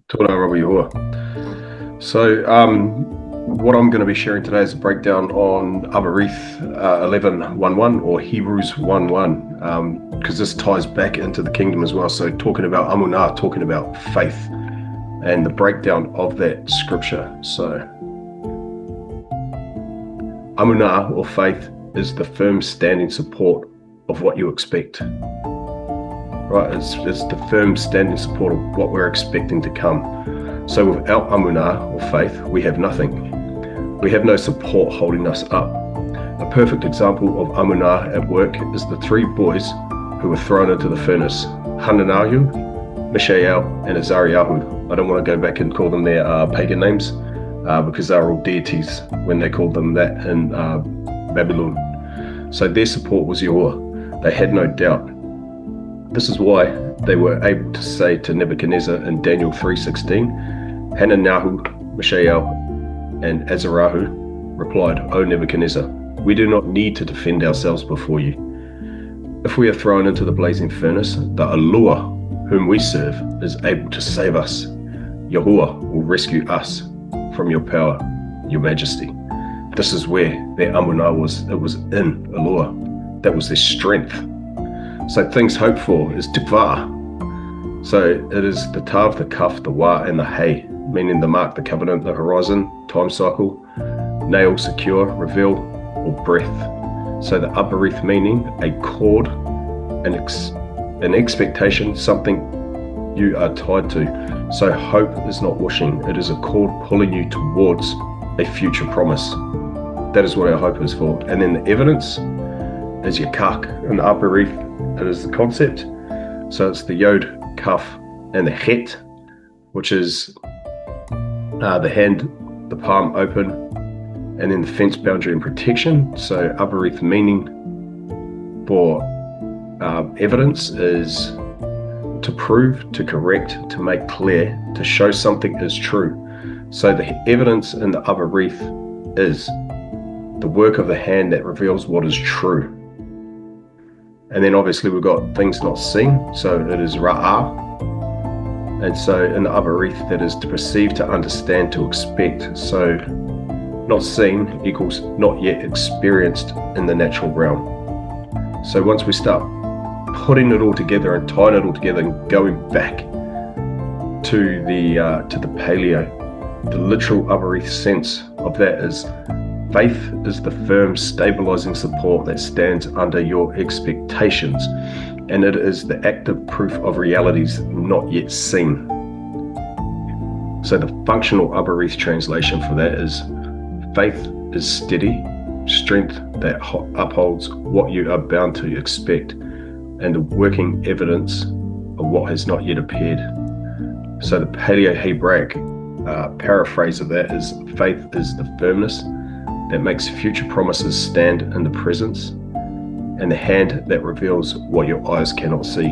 Tōna rapa YAHUAH. So, what I'm going to be sharing today is a breakdown on Abarith 11:11 or Hebrews 1:1, because this ties back into the kingdom as well. So, talking about Amunah, talking about faith, and the breakdown of that scripture. So, Amunah or faith is the firm standing support of what you expect. Right, it's the firm standing support of what we're expecting to come. So without Amunah or faith, we have nothing. We have no support holding us up. A perfect example of Amunah at work is the three boys who were thrown into the furnace: Hananahu, Mishael, and Azariahu. I don't want to go back and call them their pagan names because they were all deities when they called them that in Babylon. So their support was YAHUAH. They had no doubt. This is why they were able to say to Nebuchadnezzar in Daniel 3:16, Hananahu, Mishael, and Azariahu replied, "O Nebuchadnezzar, we do not need to defend ourselves before you. If we are thrown into the blazing furnace, the Allah whom we serve is able to save us. YAHUAH will rescue us from your power, your majesty." This is where their Amunah was. It was in Allah. That was their strength. So things hoped for is tikvah. So it is the tav, the kaf, the wa, and the hay, meaning the mark, the covenant, the horizon, time cycle, nail, secure, reveal, or breath. So the abarith meaning a cord, an expectation, something you are tied to. So hope is not wishing, it is a cord pulling you towards a future promise. That is what our hope is for. And then the evidence is your kak, and the abarith, it is the concept. So it's the yod, kaf, and the het, which is the hand, the palm open, and then the fence boundary and protection. So abarith meaning for evidence is to prove, to correct, to make clear, to show something is true. So the evidence in the abarith is the work of the hand that reveals what is true. And then obviously we've got things not seen, so it is ra'ah. And so in the abarith, that is to perceive, to understand, to expect. So not seen equals not yet experienced in the natural realm. So once we start putting it all together and tying it all together and going back to the paleo, the literal abarith sense of that is faith is the firm stabilizing support that stands under your expectations, and it is the active proof of realities not yet seen. So the functional abarith translation for that is faith is steady strength that upholds what you are bound to expect, and the working evidence of what has not yet appeared. So the Paleo-Hebraic paraphrase of that is faith is the firmness that makes future promises stand in the presence, and the hand that reveals what your eyes cannot see.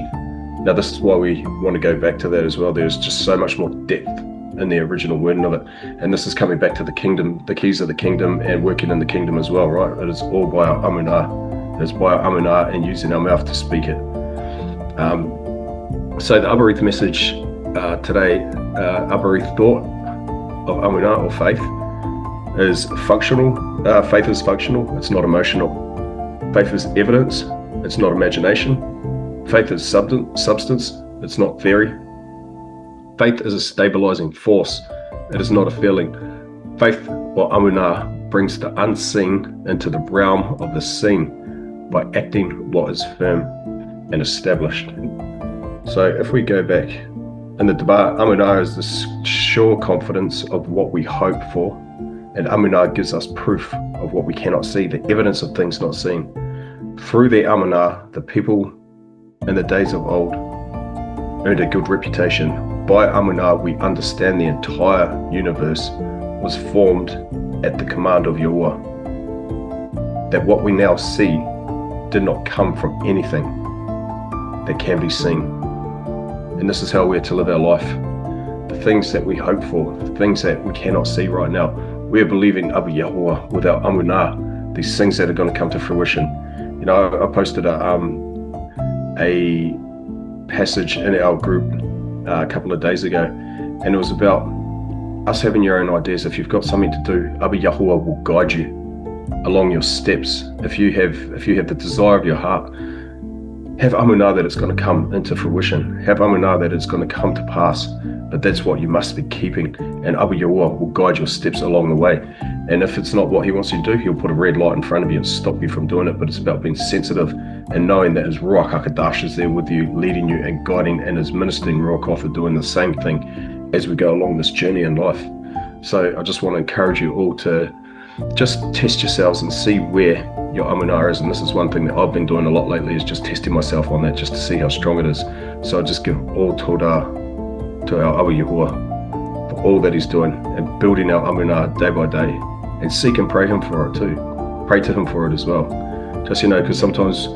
Now this is why we want to go back to that as well. There's just so much more depth in the original wording of it, and this is coming back to the kingdom, the keys of the kingdom, and working in the kingdom as well, right? It is all by our Amunah. It is by our Amunah and using our mouth to speak it. So the Abarith message today, Abarith thought of Amunah or faith is functional. Faith is functional, it's not emotional. Faith is evidence, it's not imagination. Faith is substance, it's not theory. Faith is a stabilizing force, it is not a feeling. Faith or Amunah brings the unseen into the realm of the seen by acting what is firm and established. So if we go back in the debate, Amunah is the sure confidence of what we hope for, and Amunah gives us proof of what we cannot see, the evidence of things not seen. Through their Amunah, the people in the days of old earned a good reputation. By Amunah, we understand the entire universe was formed at the command of YAHUAH. That what we now see did not come from anything that can be seen. And this is how we're to live our life. The things that we hope for, the things that we cannot see right now, we are believing Abu YAHUAH with our Amunah, these things that are going to come to fruition. You know, I posted a passage in our group a couple of days ago, And it was about us having your own ideas. If you've got something to do, YAHUAH will guide you along your steps. If you have the desire of your heart, have Amunah that it's going to come into fruition. Have Amunah that it's going to come to pass. But that's what you must be keeping. And YAHUAH will guide your steps along the way. And if it's not what he wants you to do, he'll put a red light in front of you and stop you from doing it. But it's about being sensitive and knowing that his Ruach HaKodesh is there with you, leading you and guiding, and his ministering Ruach are doing the same thing as we go along this journey in life. So I just want to encourage you all to just test yourselves and see where your Amunah is. And this is one thing that I've been doing a lot lately, is just testing myself on that, just to see how strong it is. So I just give all Todah to our YAHUAH for all that he's doing and building our Amunah day by day, and seek and pray him for it too. Pray to him for it as well. Just, because sometimes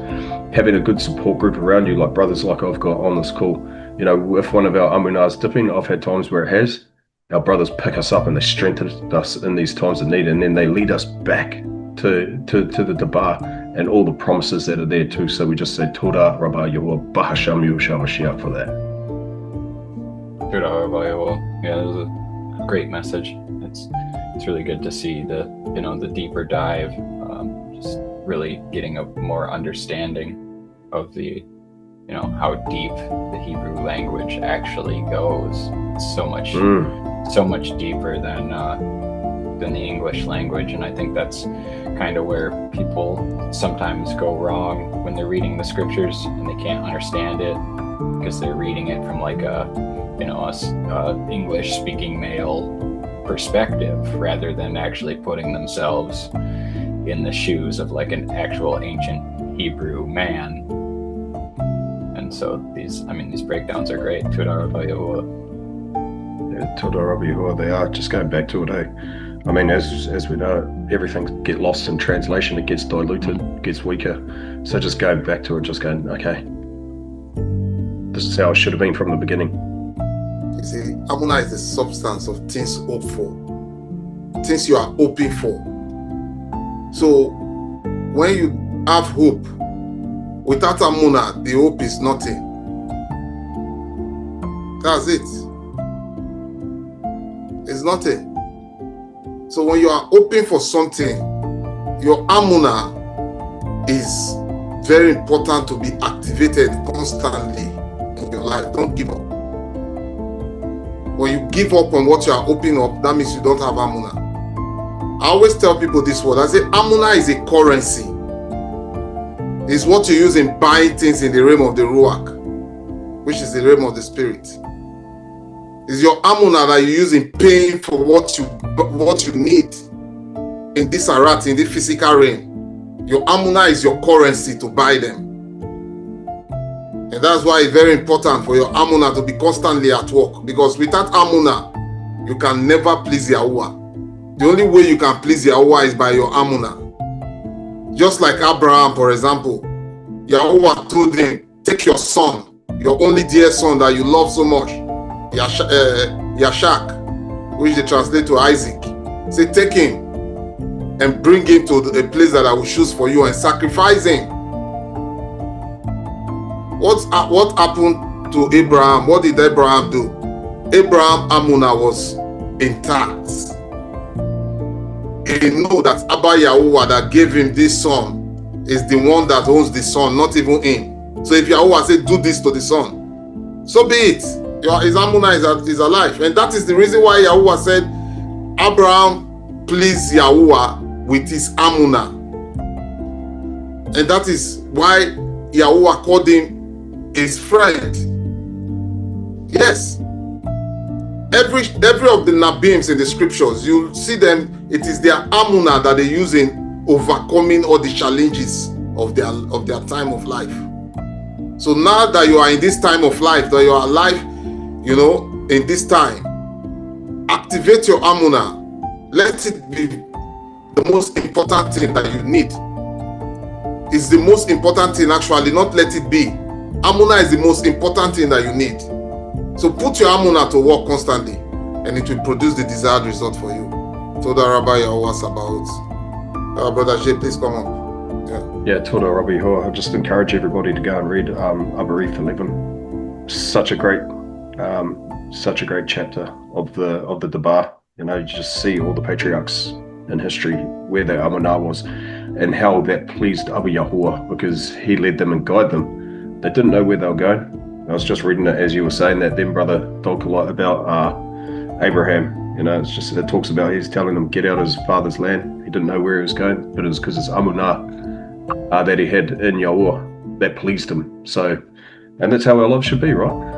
having a good support group around you, like brothers like I've got on this call, if one of our Amunah's dipping, I've had times where it has, our brothers pick us up and they strengthen us in these times of need, and then they lead us back to the Dabar and all the promises that are there too. So we just say Todah Rabbi YAHUAH Bahasham Yahushua Mashiach for that. Todah Rabbi YAHUAH. Yeah, that was a great message. It's really good to see the deeper dive, just really getting a more understanding of the how deep the Hebrew language actually goes. It's so much deeper than the English language, and I think that's kind of where people sometimes go wrong when they're reading the scriptures and they can't understand it because they're reading it from like a English speaking male perspective rather than actually putting themselves in the shoes of like an actual ancient Hebrew man. And so these breakdowns are great. Todah Rabbi YAHUAH. Yeah, Todah Rabbi YAHUAH, they are. Just going back to it, as we know, everything gets lost in translation, it gets diluted, gets weaker. So just going back to it, just going, okay, this is how it should have been from the beginning. You see, Amunah is the substance of things hoped for, things you are hoping for. So when you have hope, without Amunah, the hope is nothing. That's it. It's nothing. So when you are hoping for something, your Amunah is very important to be activated constantly in your life. Don't give up. When you give up on what you are hoping up, that means you don't have Amunah. I always tell people this word. I say Amunah is a currency. It's what you use in buying things in the realm of the Ruach, which is the realm of the spirit. It's your Amunah that you use in paying for what you need in this arat, in the physical realm. Your Amunah is your currency to buy them. And that's why it's very important for your Amunah to be constantly at work, because without Amunah, you can never please YAHUAH. The only way you can please YAHUAH is by your Amunah. Just like Abraham, for example, YAHUAH told him, take your son, your only dear son that you love so much, Yashak, which they translate to Isaac. Say, take him and bring him to a place that I will choose for you and sacrifice him. What happened to Abraham? What did Abraham do? Abraham Amunah was intact. He knew that Abba YAHUAH that gave him this son is the one that owns the son, not even him. So if YAHUAH said, do this to the son, so be it. His Amunah is alive. And that is the reason why YAHUAH said, Abraham pleased YAHUAH with his Amunah. And that is why YAHUAH called him his friend. Yes. Every of the Nabims in the scriptures, you see them, it is their Amunah that they use in overcoming all the challenges of their time of life. So now that you are in this time of life, that you are alive, in this time, activate your Amunah. Let it be the most important thing that you need. It's the most important thing, actually, not let it be. Amunah is the most important thing that you need. So put your Amunah to work constantly, and it will produce the desired result for you. Todah Rabbi YAHUAH about. Brother Jay, please come on. Yeah, Todah Rabbi YAHUAH. I just encourage everybody to go and read Abarith 11. Such a great such a great chapter of the Debar. You know, you just see all the patriarchs in history where their Amunah was, and how that pleased Abu Yahuwah, because he led them and guided them. They didn't know where they were going. I was just reading it as you were saying that then, Brother Dolkalite, about Abraham. You know, it talks about he's telling them get out of his father's land. He didn't know where he was going, but it was because his Amunah that he had in Yahuwah that pleased him. So, and that's how our life should be, right?